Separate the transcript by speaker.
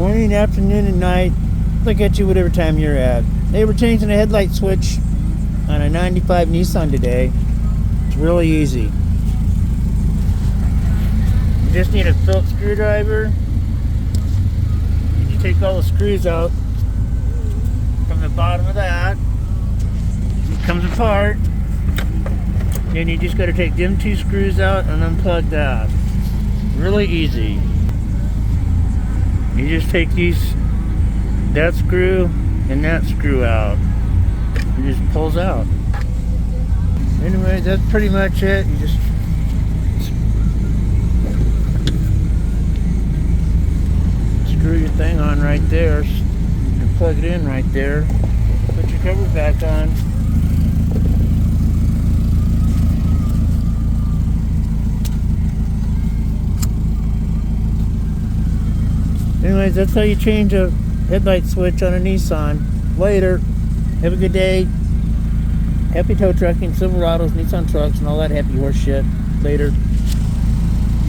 Speaker 1: Morning, afternoon, and night. Look at you whatever time you're at. They were changing the headlight switch on a 95 Nissan today. It's really easy. You just need a Phillips screwdriver. And you take all the screws out from the bottom of that. It comes apart. Then you just got to take them two screws out and unplug that. Really easy. You just take that screw and that screw out. It just pulls out. Anyway, that's pretty much it. You just screw your thing on right there and plug it in right there. Put your cover back on. Anyways, that's how you change a headlight switch on a Nissan. Later. Have a good day. Happy tow trucking, Silverados, Nissan trucks, and all that happy horse shit. Later.